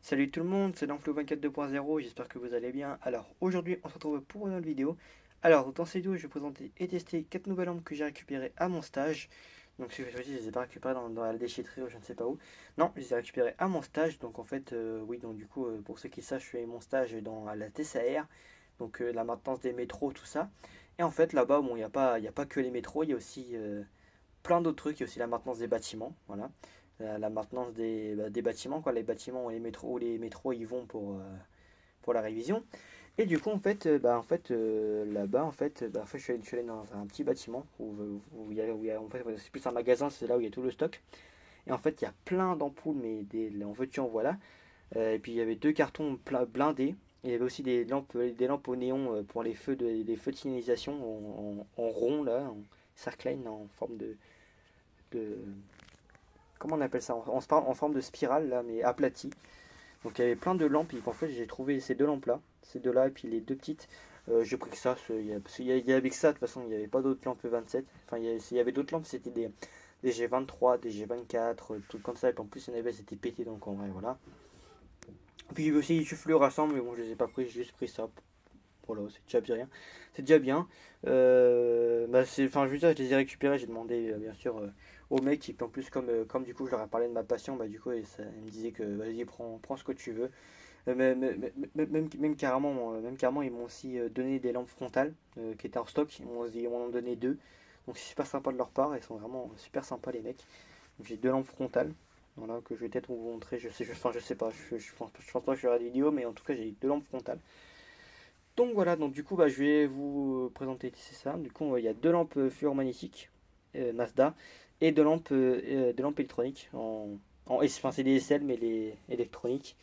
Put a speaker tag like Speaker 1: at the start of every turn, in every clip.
Speaker 1: Salut tout le monde, c'est l'Enflo 24 2.0, j'espère que vous allez bien. Alors aujourd'hui on se retrouve pour une nouvelle vidéo. Alors dans cette vidéo je vais présenter et tester 4 nouvelles lampes que j'ai récupérées à mon stage. Donc cette fois-ci je les ai pas récupérées dans la déchetterie ou je ne sais pas où. Non, je les ai récupérées à mon stage. Donc en fait oui, donc du coup pour ceux qui savent je fais mon stage à la TCR. Donc la maintenance des métros, tout ça. Et en fait là-bas bon il y a pas que les métros, il y a aussi plein d'autres trucs. Il y a aussi la maintenance des bâtiments, voilà. La maintenance des bâtiments, quoi. Les bâtiments et les métros y vont pour la révision. Et du coup, là-bas, je suis allé dans un petit bâtiment où il y a en fait, c'est plus un magasin, c'est là où il y a tout le stock. Et en fait, il y a plein d'ampoules, mais en veux-tu, en voilà. Et puis, il y avait deux cartons blindés. Et il y avait aussi des lampes au néon pour les feux de signalisation en rond, là, en circline, en forme de comment on appelle ça, en forme de spirale là, mais aplatie. Donc il y avait plein de lampes et en fait j'ai trouvé ces deux lampes là, ces deux là et puis les deux petites. J'ai pris que ça, il y avait que ça de toute façon, il n'y avait pas d'autres lampes 27. Enfin il y avait d'autres lampes, c'était des G23, des G24, tout comme ça. Et puis en plus il y en avait, c'était pété donc en vrai voilà. Puis il y avait aussi du fluorescent mais bon je les ai pas pris, j'ai juste pris ça. Voilà, c'est déjà bien. C'est déjà bien. Enfin, je veux dire, je les ai récupérés. J'ai demandé, bien sûr, au mec. Et puis en plus, comme du coup, je leur ai parlé de ma passion, bah, du coup, il me disait que vas-y, prends ce que tu veux. Même carrément, ils m'ont aussi donné des lampes frontales qui étaient en stock. Ils m'en ont donné deux. Donc c'est super sympa de leur part. Ils sont vraiment super sympas, les mecs. Donc, j'ai deux lampes frontales. Voilà, que je vais peut-être vous montrer. Enfin, je sais pas. Je pense pas que je ferai des vidéos, mais en tout cas, j'ai deux lampes frontales. Donc voilà, donc du coup je vais vous présenter c'est ça. Du coup il y a deux lampes fluor magnétiques Mazda et deux lampes électroniques enfin c'est des SL mais les électroniques.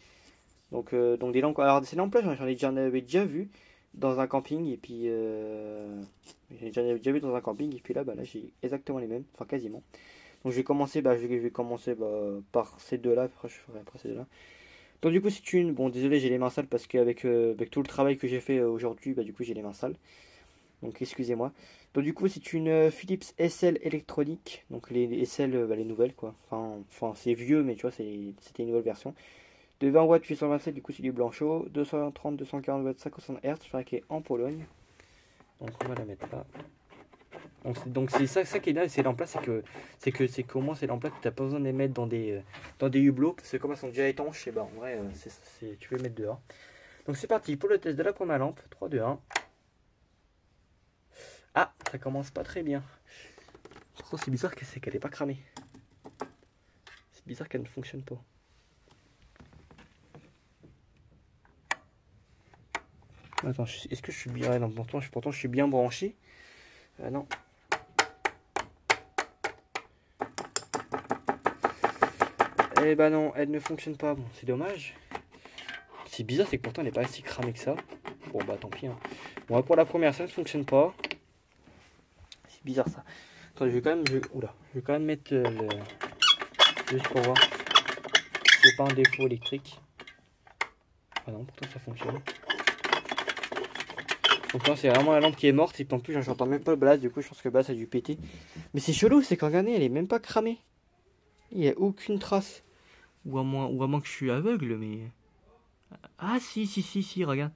Speaker 1: Donc des lampes. Alors ces lampes là j'en avais déjà vu dans un camping et puis j'en avais déjà vu dans un camping et puis là j'ai exactement les mêmes, enfin quasiment. Donc je vais commencer par ces deux là, après je ferai après ces deux là. Donc du coup c'est une... Bon désolé j'ai les mains sales parce qu'avec avec tout le travail que j'ai fait aujourd'hui, du coup j'ai les mains sales. Donc excusez-moi. Donc du coup c'est une Philips SL électronique. Donc les SL, les nouvelles quoi. Enfin c'est vieux mais tu vois c'était une nouvelle version. De 20 watts 827 du coup c'est du Blanchot. 230 240 watts 50 Hz. Je crois qu'elle est en Pologne. Donc on va la mettre là. Donc c'est ça qui est bien, c'est l'emploi, c'est qu'au moins c'est l'emploi que tu n'as pas besoin de les mettre dans des hublots, parce que comme elles sont déjà étanches, et bah en vrai tu peux les mettre dehors. Donc c'est parti pour le test de la première lampe. 3, 2, 1. Ah, ça commence pas très bien. Pourtant c'est bizarre qu'elle n'est pas cramée. C'est bizarre qu'elle ne fonctionne pas. Attends, est-ce que je suis bien... Non, pourtant je suis bien branché. Non. Eh bah non, elle ne fonctionne pas. Bon, c'est dommage. C'est bizarre, c'est que pourtant elle n'est pas si cramée que ça. Bon bah tant pis. Hein. Bon, pour la première, ça ne fonctionne pas. C'est bizarre ça. Attends, je vais quand même mettre le... Juste pour voir. C'est pas un défaut électrique. Ah non, pourtant ça fonctionne. Donc là, c'est vraiment la lampe qui est morte. Et puis en plus, j'entends même pas le blast. Du coup, je pense que le blast a dû péter. Mais c'est chelou, c'est qu'en regardez, elle est même pas cramée. Il n'y a aucune trace. Ou à moins que je suis aveugle, mais... Ah si, regarde.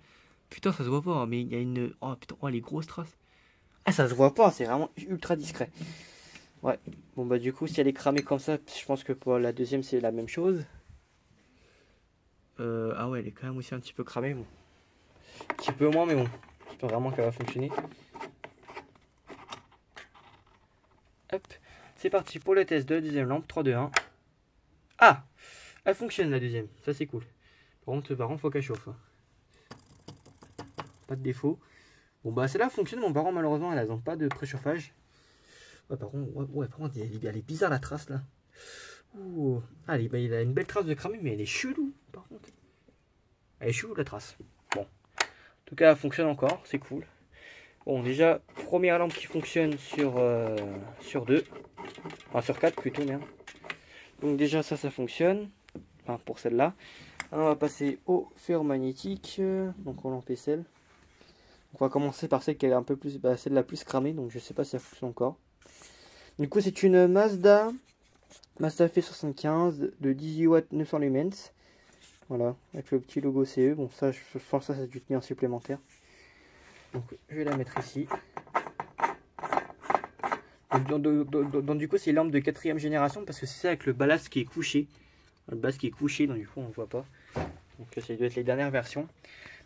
Speaker 1: Putain, ça se voit pas, hein, mais il y a une... Oh putain, oh, les grosses traces. Ah, ça se voit pas, c'est vraiment ultra discret. Ouais, bon bah du coup, si elle est cramée comme ça, je pense que pour la deuxième, c'est la même chose. Ah ouais, elle est quand même aussi un petit peu cramée, bon. Un petit peu moins, mais bon. J'espère vraiment qu'elle va fonctionner. Hop, c'est parti pour le test de la deuxième lampe. 3, 2, 1. Ah, elle fonctionne la deuxième, ça c'est cool. Par contre, faut qu'elle chauffe. Pas de défaut. Bon bah celle-là fonctionne, mon parent malheureusement elle n'a pas de préchauffage. Ouais par contre elle est bizarre la trace là. Ouh. Ah, il a une belle trace de cramé mais elle est chelou par contre. Elle est chelou la trace. Bon. En tout cas elle fonctionne encore, c'est cool. Bon déjà, première lampe qui fonctionne sur 2. Enfin sur 4 plutôt merde. Donc déjà ça fonctionne. Enfin pour celle-là. On va passer au fer magnétique. Donc aux lampes SL. On va commencer par celle qui est un peu plus, celle la plus cramée, donc je sais pas si ça fonctionne encore. Du coup, c'est une Mazda F75 de 18 watts 900 lumens. Voilà, avec le petit logo CE. Bon, ça, je pense que ça, c'est du tenir supplémentaire. Donc, je vais la mettre ici. Donc du coup, c'est une lampe de 4e génération parce que c'est ça avec le ballast qui est couché. Le ballast qui est couché, donc du coup, on ne voit pas. Donc, ça doit être les dernières versions.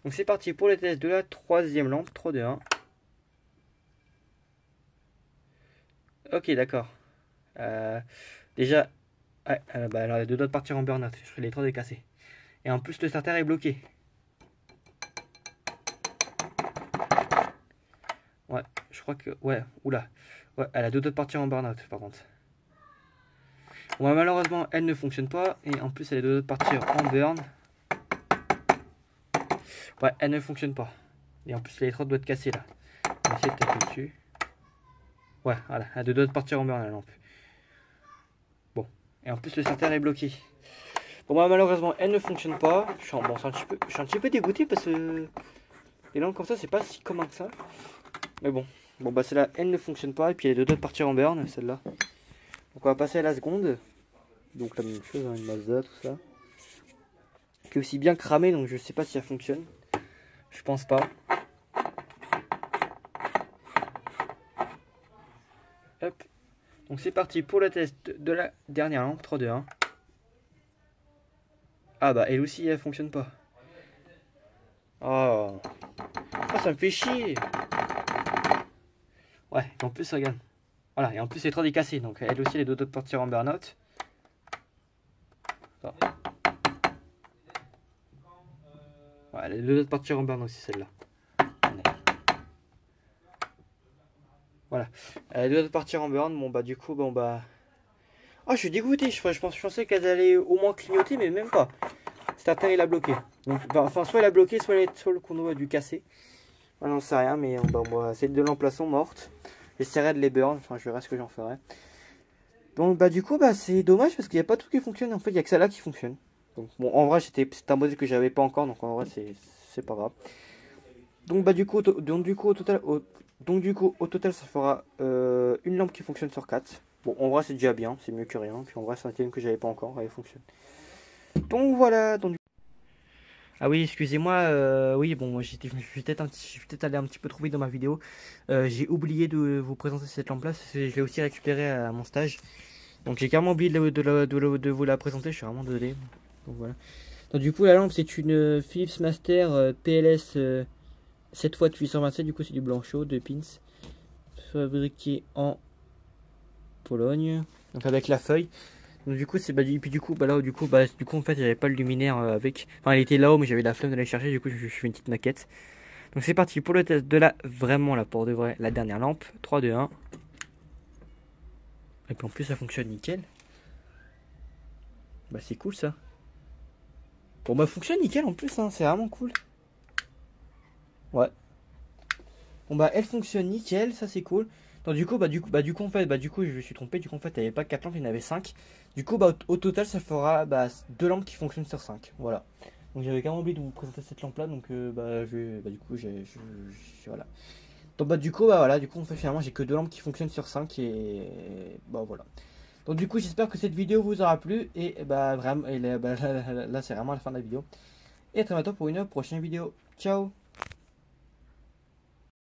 Speaker 1: Donc, c'est parti pour le test de la 3e lampe. 3, 2, 1. Ok, d'accord. Déjà, bah, alors, il y a 2 doigts de partir en burn-out. Je ferai les 3 décassés. Et en plus, le starter est bloqué. Ouais, je crois que... Ouais, oula. Ouais, elle a 2 doigts de partir en burn-out, par contre. Bon, bah, malheureusement, elle ne fonctionne pas. Et en plus, elle a 2 doigts de partir en burn. Ouais, elle ne fonctionne pas. Et en plus, l'électrode doit être cassée, là. On va essayer de taper dessus. Ouais, voilà. Elle a 2 doigts de partir en burn, la lampe. Bon. Et en plus, le starter est bloqué. Bon, bah, malheureusement, elle ne fonctionne pas. Je suis un petit peu dégoûté parce que... les lampes comme ça, c'est pas si commun que ça. Mais bon. Bon, bah, celle-là, elle ne fonctionne pas. Et puis, elle a 2 doigts de partir en burn, celle-là. Donc, on va passer à la seconde. Donc, la même chose, hein, une Mazda, tout ça. Qui est aussi bien cramé, donc je sais pas si ça fonctionne. Je pense pas. Hop. Donc c'est parti pour le test de la dernière lampe. 3, 2, 1. Ah bah elle aussi elle fonctionne pas. Oh, ça me fait chier. Ouais, et en plus regarde. Voilà, et en plus les 3 décassés. Donc elle aussi les 2 doigts de partir en burn-out. Ouais, les 2 doigts de partir en burn-out aussi celle-là. Voilà. Elle a 2 doigts de partir en burn. Bon bah du coup bon bah. Oh je suis dégoûté. Je pensais qu'elle allait au moins clignoter mais même pas. Starter il a bloqué. Donc enfin soit il a bloqué, soit le chrono a dû casser. Moi j'en sais rien mais bon, bah, c'est 2 lampes là sont mortes. J'essaierai de les burn, enfin je verrai ce que j'en ferai. Donc bah du coup bah c'est dommage parce qu'il n'y a pas tout qui fonctionne, en fait il n'y a que celle-là qui fonctionne. Donc bon en vrai c'est un modèle que j'avais pas encore donc en vrai c'est pas grave. Donc bah du coup au total ça fera une lampe qui fonctionne sur 4. Bon en vrai c'est déjà bien, c'est mieux que rien. Puis en vrai c'est un thème que j'avais pas encore, elle fonctionne. Donc voilà, donc ah oui, excusez-moi, oui, bon, moi je suis peut-être allé un petit peu trop vite dans ma vidéo. J'ai oublié de vous présenter cette lampe-là, je l'ai aussi récupérée à mon stage. Donc j'ai carrément oublié de vous la présenter, je suis vraiment désolé. Donc voilà. Donc du coup, la lampe, c'est une Philips Master PLS 7x827, du coup c'est du blanchot, de pins. Fabriqué en Pologne, donc avec la feuille. Donc du coup c'est bah, puis du coup bah là du coup en fait j'avais pas le luminaire avec, enfin il était là-haut mais j'avais la flemme d'aller chercher, du coup je fais une petite maquette. Donc c'est parti pour le test de la vraiment là pour de vrai la dernière lampe. 3, 2, 1. Et puis en plus ça fonctionne nickel. Bah c'est cool ça. Bon bah fonctionne nickel en plus hein, c'est vraiment cool. Ouais. Bon bah elle fonctionne nickel, ça c'est cool. Donc du coup en fait je me suis trompé, du coup en fait il n'y avait pas 4 lampes, il y en avait 5. Du coup bah au total ça fera 2 lampes qui fonctionnent sur 5. Voilà. Donc j'avais carrément oublié de vous présenter cette lampe là, donc du coup voilà. Donc bah du coup voilà, du coup en fait finalement j'ai que 2 lampes qui fonctionnent sur 5 et bah voilà. Donc du coup j'espère que cette vidéo vous aura plu et bah vraiment là c'est vraiment la fin de la vidéo. Et à très bientôt pour une prochaine vidéo. Ciao.